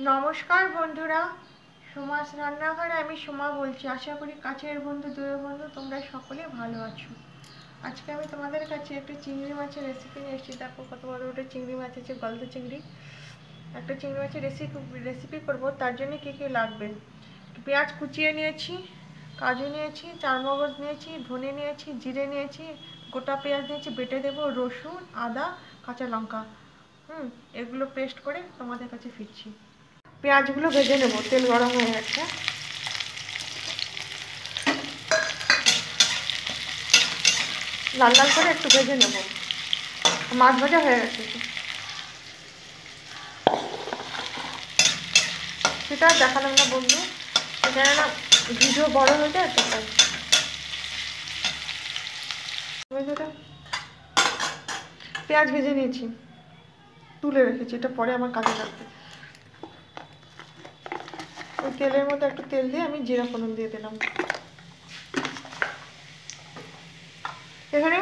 নমস্কার বন্ধুরা, সুমাস রান্নাঘরে আমি সুমা বলছি। আশা করি কাছের বন্ধু দূরের বন্ধু তোমরা সকলে ভালো আছো। আজকে আমি তোমাদের কাছে একটা চিংড়ি মাছের রেসিপি নিয়ে এসেছি। দেখো কত বড় একটা চিংড়ি মাছ আছে, গলদা চিংড়ি। একটা চিংড়ি মাছের রেসিপি করব। তার জন্য কী কী লাগবে: পেঁয়াজ কুচিয়ে নিয়েছি, কাজু নিয়েছি, চারমগজ নিয়েছি, ধনে নিয়েছি, জিরে নিয়েছি, গোটা পেঁয়াজ নিয়েছি বেটে দেবো, রসুন, আদা, কাঁচা লঙ্কা। এগুলো পেস্ট করে তোমাদের কাছে ফিরছি। পেঁয়াজগুলো ভেজে নেব, তেল গরম হয়ে গেছে। লাল লাল করে একটু ভেজে নেব। মাছ ভাজা হয়ে গেছে। সেটা দেখালাম না বন্ধু, এখানে না ভিডিও বড় হয়ে যায় তো তাই। পেঁয়াজ ভেজে নিয়েছি, তুলে রেখেছি, এটা পরে আমার কাজে লাগবে। ওই তেলের মধ্যে একটু তেল দিয়ে আমি জিরা ফোড়ন দিয়ে দিলাম। এখানে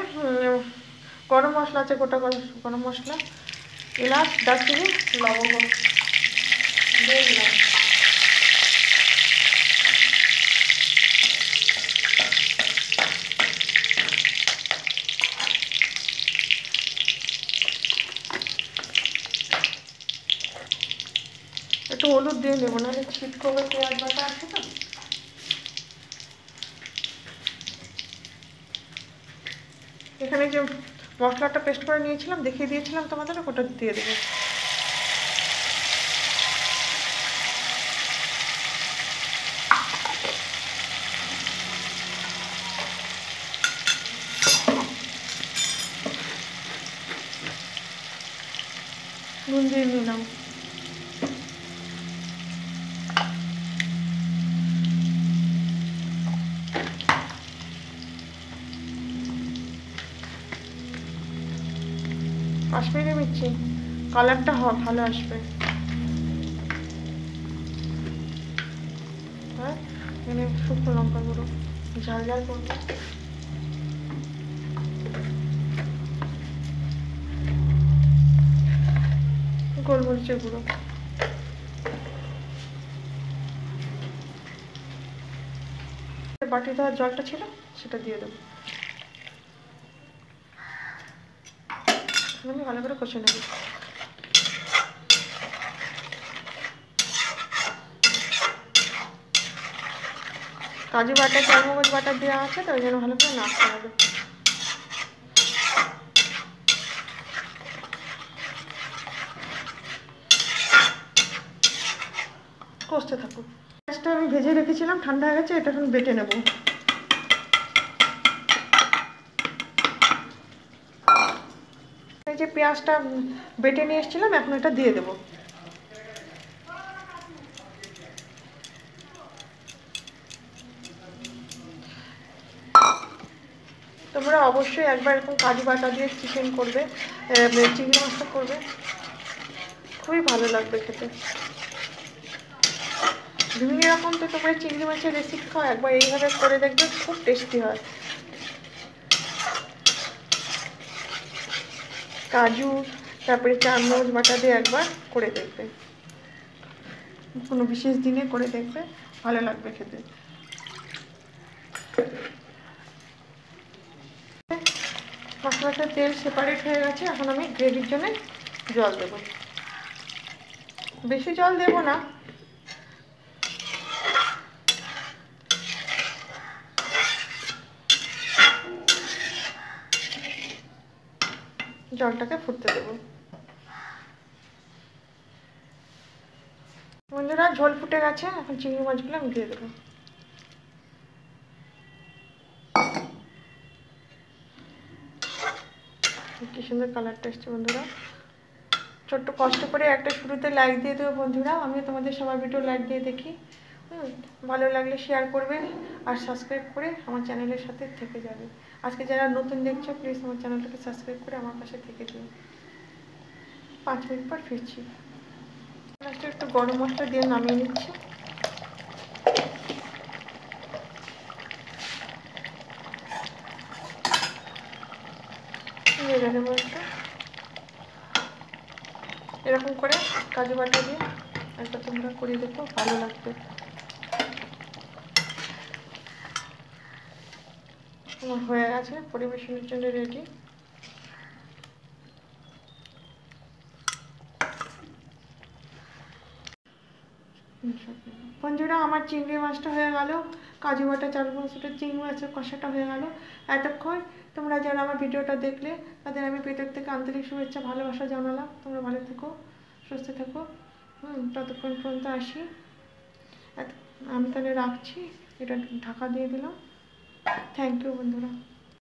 গরম মশলা আছে, গোটা গরম মশলা, এলাচ, দারচিনি, লবঙ্গ দিয়ে দিলাম। একটু হলুদ দিয়ে নেবো, নাহলে ছিটকো হয়ে পেঁয়াজ বাটা আছে তো। এখানে যে মশলাটা পেস্ট করে নিয়েছিলাম, দেখিয়ে দিয়েছিলাম তোমাদের, ওটা দিয়ে দেবো। নুন দিয়ে নিলাম। কাশ্মীরি মির্চি, কালারটা ভালো আসবে। হ্যাঁ, এখানে শুকনো লঙ্কা গুঁড়ো, ঝাল ঝাল করবো। গোলমরিচের গুঁড়ো। বাটি ধোয়ার জলটা ছিল সেটা দিয়ে দেবো। আমি ভালো করে কষে নেব। কাজু বাটা, চারমগজ বাটা দেওয়া আছে তো, ওই জন্য ভালো করে নাড়তে হবে। কষতে থাকুন। পেঁয়াজটা আমি ভেজে রেখেছিলাম, ঠান্ডা হয়ে গেছে, এটা এখন বেটে নেব। এই যে পেঁয়াজটা বেটে নিয়ে এসেছিলাম, এখন এটা দিয়ে দেবো। তোমরা অবশ্যই একবার এরকম কাজু বাটা দিয়ে চিকেন করবে, চিংড়ি মাছটা করবে, খুবই ভালো লাগবে খেতে। বিভিন্ন রকম তো তোমরা চিংড়ি মাছের রেসিপি খাও, একবার এইভাবে করে দেখবে, খুব টেস্টি হয়। কাজু, তারপরে চারমগজ বাটা দিয়ে একবার করে দেখবে, কোনো বিশেষ দিনে করে দেখবে, ভালো লাগবে খেতে। মশলাটা তেল সেপারেট হয়ে গেছে, এখন আমি গ্রেভির জন্য জল দেব। বেশি জল দেব না, জলটাকে ফুটতে দেবো। বন্ধুরা, ঝোল ফুটে গেছে, এখন চিংড়ি মাছগুলো আমি দিয়ে দেবো। কি সুন্দর কালারটা এসছে বন্ধুরা। ছোট্ট কষ্ট করে একটা শুরুতে লাইক দিয়ে দেবো বন্ধুরা, আমিও তোমাদের সবার ভিডিও লাইক দিয়ে দেখি। ভালো লাগলে শেয়ার করবে আর সাবস্ক্রাইব করে আমার চ্যানেলের সাথে থেকে যাবে। আজকে যারা নতুন দেখছো, প্লিজ আমার চ্যানেলটাকে সাবস্ক্রাইব করে আমার পাশে থেকে দিও। 5 মিনিট পর ফিরছি। লাস্টে একটু গরম মশলা দিয়ে নামিয়ে নিচ্ছি। নেড়ে দেবো একটু, এরকম করে কাজু বাটা দিয়ে। একবার তোমরা করে দেখো, ভালো লাগবে। আমার হয়ে গেছে, পরিবেশনের জন্য রেডি। বন্ধুরা, আমার চিংড়ি মাছটা হয়ে গেল, কাজু বাটা চাল মশলা চিংড়ি মাছের কষাটা হয়ে গেল। এতক্ষণ তোমরা যারা আমার ভিডিওটা দেখলে তাদের আমি পেটের থেকে আন্তরিক শুভেচ্ছা ভালোবাসা জানালাম। তোমরা ভালো থেকো, সুস্থ থেকো। ততক্ষণ পর্যন্ত আসি, আমি তাহলে রাখছি, এটা ঢাকা দিয়ে দিলাম। থ্যাংক ইউ বন্ধুরা।